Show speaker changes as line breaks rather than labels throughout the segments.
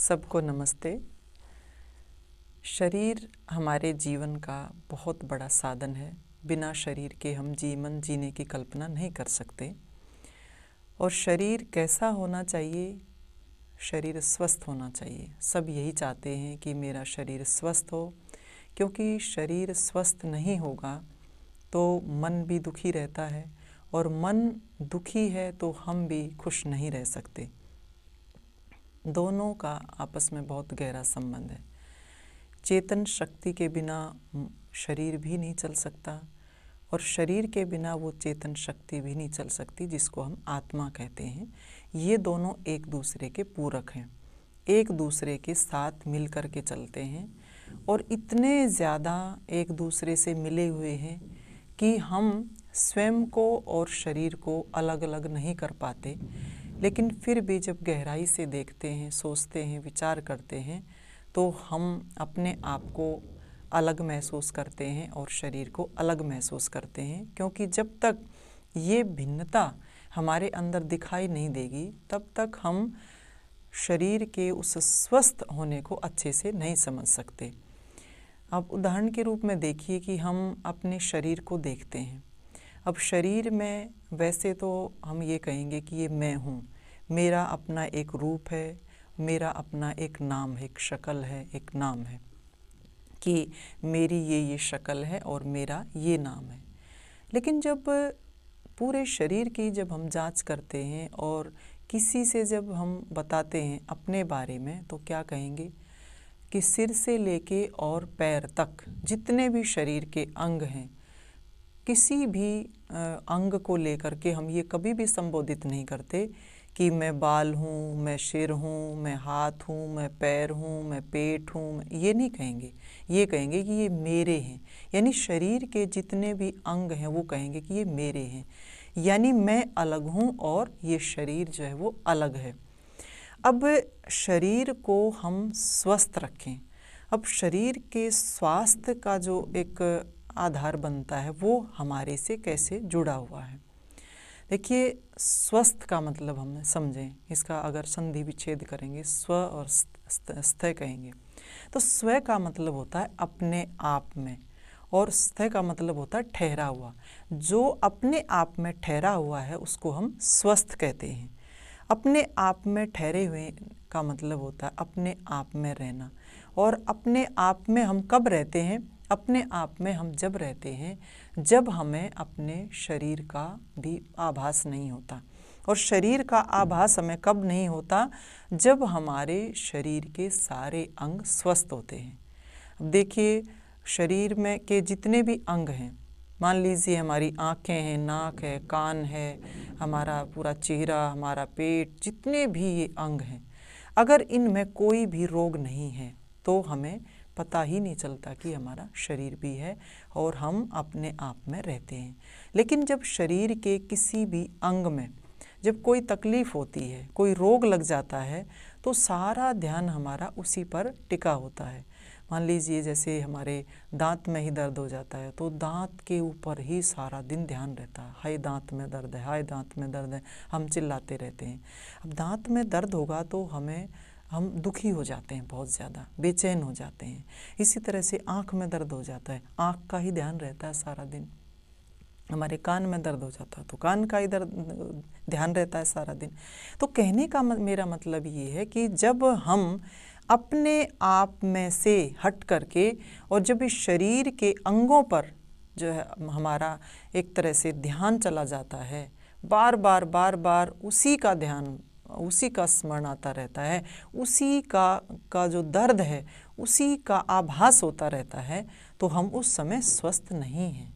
सबको नमस्ते। शरीर हमारे जीवन का बहुत बड़ा साधन है। बिना शरीर के हम जीवन जीने की कल्पना नहीं कर सकते। और शरीर कैसा होना चाहिए? शरीर स्वस्थ होना चाहिए। सब यही चाहते हैं कि मेरा शरीर स्वस्थ हो, क्योंकि शरीर स्वस्थ नहीं होगा तो मन भी दुखी रहता है, और मन दुखी है तो हम भी खुश नहीं रह सकते। दोनों का आपस में बहुत गहरा संबंध है। चेतन शक्ति के बिना शरीर भी नहीं चल सकता, और शरीर के बिना वो चेतन शक्ति भी नहीं चल सकती, जिसको हम आत्मा कहते हैं। ये दोनों एक दूसरे के पूरक हैं, एक दूसरे के साथ मिल कर के चलते हैं, और इतने ज़्यादा एक दूसरे से मिले हुए हैं कि हम स्वयं को और शरीर को अलग अलग नहीं कर पाते। लेकिन फिर भी जब गहराई से देखते हैं, सोचते हैं, विचार करते हैं, तो हम अपने आप को अलग महसूस करते हैं और शरीर को अलग महसूस करते हैं। क्योंकि जब तक ये भिन्नता हमारे अंदर दिखाई नहीं देगी, तब तक हम शरीर के उस स्वस्थ होने को अच्छे से नहीं समझ सकते। अब उदाहरण के रूप में देखिए कि हम अपने शरीर को देखते हैं। अब शरीर में वैसे तो हम ये कहेंगे कि ये मैं हूँ, मेरा अपना एक रूप है, मेरा अपना एक नाम है, एक शक्ल है, एक नाम है, कि मेरी ये शक्ल है और मेरा ये नाम है। लेकिन जब पूरे शरीर की जब हम जांच करते हैं और किसी से जब हम बताते हैं अपने बारे में, तो क्या कहेंगे कि सिर से लेके और पैर तक जितने भी शरीर के अंग हैं, किसी भी अंग को लेकर के हम ये कभी भी संबोधित नहीं करते कि मैं बाल हूँ, मैं सिर हूँ, मैं हाथ हूँ, मैं पैर हूँ, मैं पेट हूँ। ये नहीं कहेंगे, ये कहेंगे कि ये मेरे हैं। यानी शरीर के जितने भी अंग हैं वो कहेंगे कि ये मेरे हैं, यानी मैं अलग हूँ और ये शरीर जो है वो अलग है। अब शरीर को हम स्वस्थ रखें। अब शरीर के स्वास्थ्य का जो एक आधार बनता है वो हमारे से कैसे जुड़ा हुआ है। देखिए, स्वस्थ का मतलब हम समझें, इसका अगर संधि विच्छेद करेंगे, स्व और स्थ कहेंगे, तो स्व का मतलब होता है अपने आप में, और स्थ का मतलब होता है ठहरा हुआ। जो अपने आप में ठहरा हुआ है उसको हम स्वस्थ कहते हैं। अपने आप में ठहरे हुए का मतलब होता है अपने आप में रहना। और अपने आप में हम कब रहते हैं? अपने आप में हम जब रहते हैं जब हमें अपने शरीर का भी आभास नहीं होता। और शरीर का आभास हमें कब नहीं होता? जब हमारे शरीर के सारे अंग स्वस्थ होते हैं। अब देखिए, शरीर में के जितने भी अंग हैं, मान लीजिए हमारी आँखें हैं, नाक है, कान है, हमारा पूरा चेहरा, हमारा पेट, जितने भी ये अंग हैं, अगर इनमें कोई भी रोग नहीं है तो हमें पता ही नहीं चलता कि हमारा शरीर भी है और हम अपने आप में रहते हैं। लेकिन जब शरीर के किसी भी अंग में जब कोई तकलीफ़ होती है, कोई रोग लग जाता है, तो सारा ध्यान हमारा उसी पर टिका होता है। मान लीजिए जैसे हमारे दांत में ही दर्द हो जाता है, तो दांत के ऊपर ही सारा दिन ध्यान रहता है। हाय दांत में दर्द है, हाय दांत में दर्द है, हम चिल्लाते रहते हैं। अब दांत में दर्द होगा तो हम दुखी हो जाते हैं, बहुत ज़्यादा बेचैन हो जाते हैं। इसी तरह से आँख में दर्द हो जाता है, आँख का ही ध्यान रहता है सारा दिन। हमारे कान में दर्द हो जाता है तो कान का ही ध्यान रहता है सारा दिन। तो कहने का मेरा मतलब ये है कि जब हम अपने आप में से हट करके और जब इस शरीर के अंगों पर जो है हमारा एक तरह से ध्यान चला जाता है, बार बार उसी का ध्यान, उसी का स्मरण आता रहता है, उसी का जो दर्द है उसी का आभास होता रहता है, तो हम उस समय स्वस्थ नहीं हैं।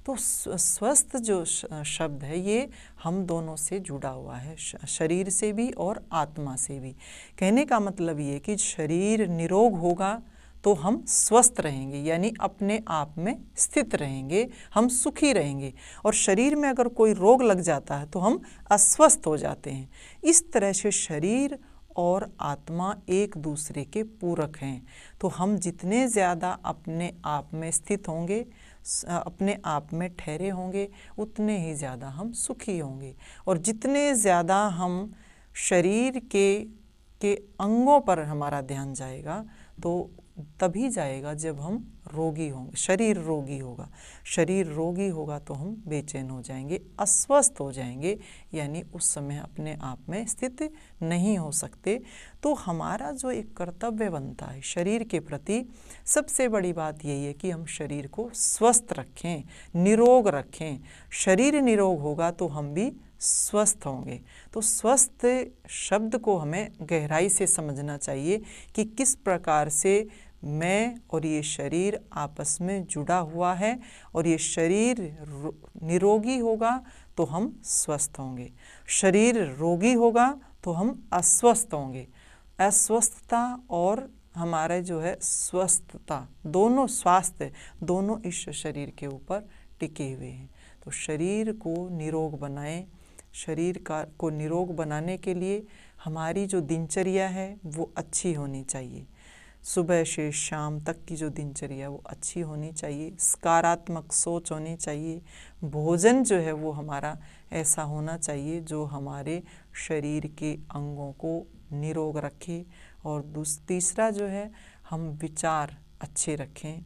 तो स्वस्थ जो शब्द है ये हम दोनों से जुड़ा हुआ है, शरीर से भी और आत्मा से भी। कहने का मतलब ये कि शरीर निरोग होगा तो हम स्वस्थ रहेंगे, यानी अपने आप में स्थित रहेंगे, हम सुखी रहेंगे। और शरीर में अगर कोई रोग लग जाता है तो हम अस्वस्थ हो जाते हैं। इस तरह से शरीर और आत्मा एक दूसरे के पूरक हैं। तो हम जितने ज़्यादा अपने आप में स्थित होंगे, अपने आप में ठहरे होंगे, उतने ही ज़्यादा हम सुखी होंगे। और जितने ज़्यादा हम शरीर के के अंगों पर हमारा ध्यान जाएगा तो तभी जाएगा जब हम रोगी होंगे, शरीर रोगी होगा। शरीर रोगी होगा तो हम बेचैन हो जाएंगे, अस्वस्थ हो जाएंगे, यानी उस समय अपने आप में स्थित नहीं हो सकते। तो हमारा जो एक कर्तव्य बनता है शरीर के प्रति, सबसे बड़ी बात यही है कि हम शरीर को स्वस्थ रखें, निरोग रखें। शरीर निरोग होगा तो हम भी स्वस्थ होंगे। तो स्वस्थ शब्द को हमें गहराई से समझना चाहिए कि किस प्रकार से मैं और ये शरीर आपस में जुड़ा हुआ है, और ये शरीर निरोगी होगा तो हम स्वस्थ होंगे, शरीर रोगी होगा तो हम अस्वस्थ होंगे। अस्वस्थता और हमारे जो है स्वस्थता, दोनों स्वास्थ्य दोनों इस शरीर के ऊपर टिके हुए हैं। तो शरीर को निरोग बनाएं। शरीर को निरोग बनाने के लिए हमारी जो दिनचर्या है वो अच्छी होनी चाहिए। सुबह से शाम तक की जो दिनचर्या वो अच्छी होनी चाहिए, सकारात्मक सोच होनी चाहिए। भोजन जो है वो हमारा ऐसा होना चाहिए जो हमारे शरीर के अंगों को निरोग रखे। और तीसरा जो है हम विचार अच्छे रखें।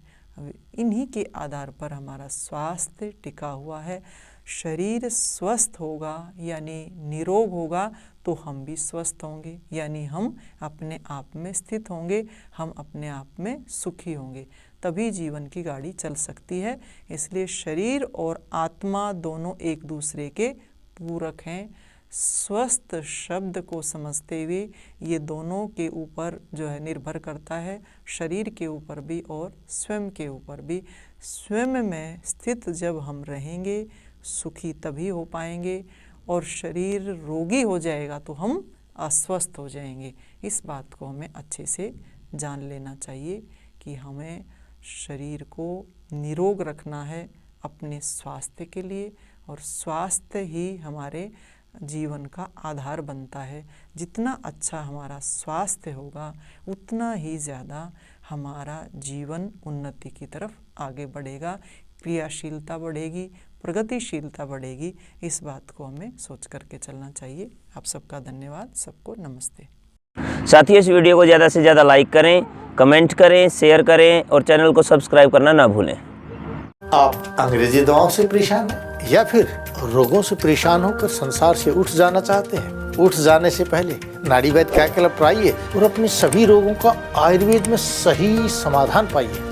इन्हीं के आधार पर हमारा स्वास्थ्य टिका हुआ है। शरीर स्वस्थ होगा यानी निरोग होगा तो हम भी स्वस्थ होंगे, यानी हम अपने आप में स्थित होंगे, हम अपने आप में सुखी होंगे, तभी जीवन की गाड़ी चल सकती है। इसलिए शरीर और आत्मा दोनों एक दूसरे के पूरक हैं। स्वस्थ शब्द को समझते हुए ये दोनों के ऊपर जो है निर्भर करता है, शरीर के ऊपर भी और स्वयं के ऊपर भी। स्वयं में स्थित जब हम रहेंगे सुखी तभी हो पाएंगे, और शरीर रोगी हो जाएगा तो हम अस्वस्थ हो जाएंगे। इस बात को हमें अच्छे से जान लेना चाहिए कि हमें शरीर को निरोग रखना है अपने स्वास्थ्य के लिए, और स्वास्थ्य ही हमारे जीवन का आधार बनता है। जितना अच्छा हमारा स्वास्थ्य होगा उतना ही ज़्यादा हमारा जीवन उन्नति की तरफ आगे बढ़ेगा, क्रियाशीलता बढ़ेगी, प्रगतिशीलता बढ़ेगी। इस बात को हमें सोच करके चलना चाहिए। आप सबका धन्यवाद, सबको नमस्ते।
साथियों, इस वीडियो को ज़्यादा से ज़्यादा लाइक करें, कमेंट करें, शेयर करें और चैनल को सब्सक्राइब करना ना भूलें।
आप अंग्रेजी दवाओं से परेशान हैं या फिर रोगों से परेशान होकर संसार से उठ जाना चाहते हैं? उठ जाने से पहले नाड़ी वैद्य क्या क्लब पर आइए और अपने सभी रोगों का आयुर्वेद में सही समाधान पाइए।